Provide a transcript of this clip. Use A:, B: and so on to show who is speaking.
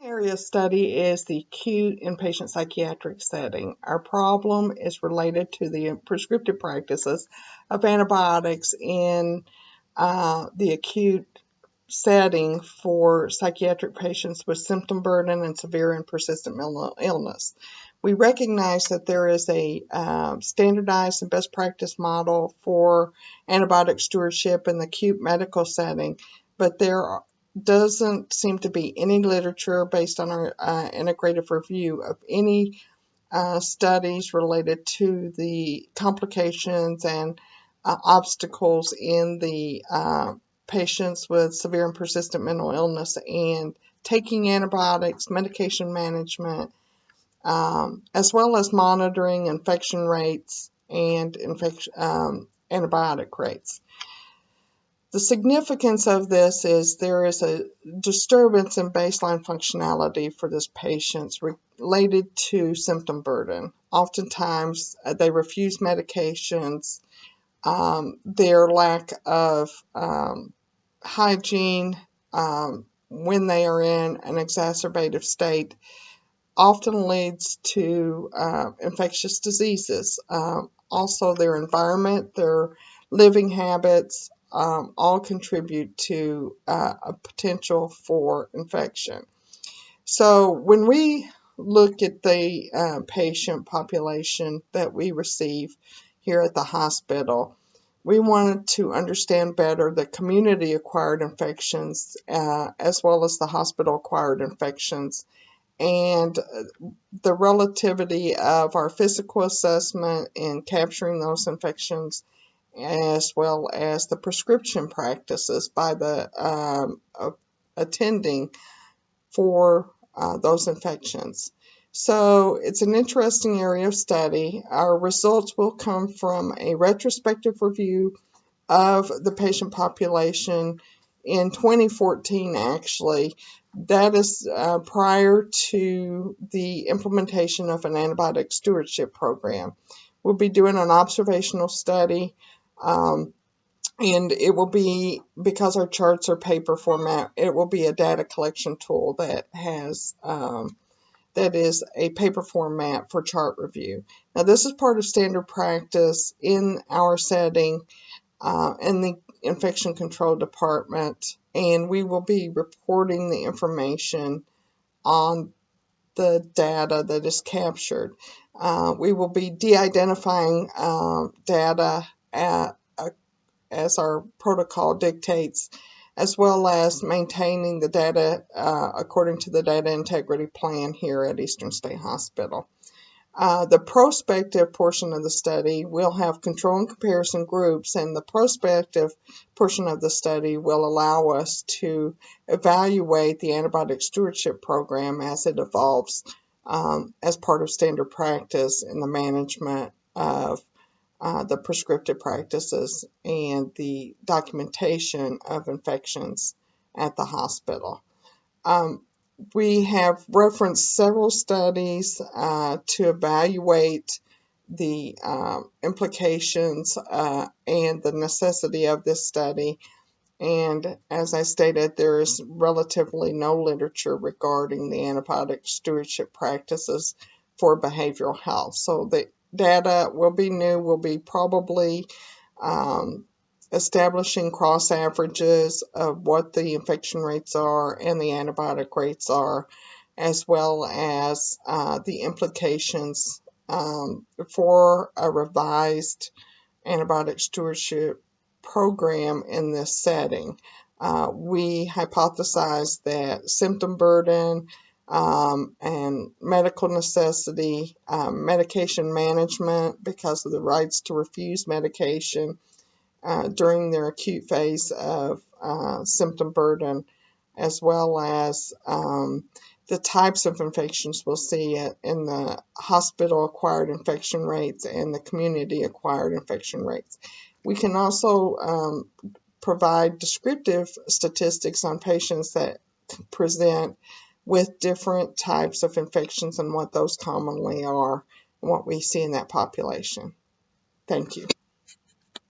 A: Area of study is the acute inpatient psychiatric setting. Our problem is related to the prescriptive practices of antibiotics in the acute setting for psychiatric patients with symptom burden and severe and persistent mental illness. We recognize that there is a standardized and best practice model for antibiotic stewardship in the acute medical setting, but there doesn't seem to be any literature based on our integrative review of any studies related to the complications and obstacles in the patients with severe and persistent mental illness and taking antibiotics, medication management, as well as monitoring infection rates and antibiotic rates. The significance of this is there is a disturbance in baseline functionality for this patient related to symptom burden. Oftentimes, they refuse medications. Their lack of hygiene when they are in an exacerbative state often leads to infectious diseases. Also, their environment, their living habits, all contribute to a potential for infection. So when we look at the patient population that we receive here at the hospital, we wanted to understand better the community-acquired infections as well as the hospital-acquired infections, and the relativity of our physical assessment in capturing those infections as well as the prescription practices by the attending for those infections. So it's an interesting area of study. Our results will come from a retrospective review of the patient population in 2014, actually. That is prior to the implementation of an antibiotic stewardship program. We'll be doing an observational study, and it will be, because our charts are paper format, it will be a data collection tool that has that is a paper format for chart review. Now, this is part of standard practice in our setting in the infection control department, and we will be reporting the information on the data that is captured. We will be de-identifying data as our protocol dictates, as well as maintaining the data according to the data integrity plan here at Eastern State Hospital. The prospective portion of the study will have control and comparison groups, and the prospective portion of the study will allow us to evaluate the antibiotic stewardship program as it evolves as part of standard practice in the management of the prescriptive practices and the documentation of infections at the hospital. We have referenced several studies to evaluate the implications and the necessity of this study. And as I stated, there is relatively no literature regarding the antibiotic stewardship practices for behavioral health. So the data will be new, will be probably establishing cross averages of what the infection rates are and the antibiotic rates are, as well as the implications for a revised antibiotic stewardship program in this setting. We hypothesize that symptom burden and medical necessity, medication management because of the rights to refuse medication during their acute phase of symptom burden, as well as the types of infections we'll see in the hospital-acquired infection rates and the community-acquired infection rates. We can also provide descriptive statistics on patients that present with different types of infections and what those commonly are and what we see in that population. Thank you.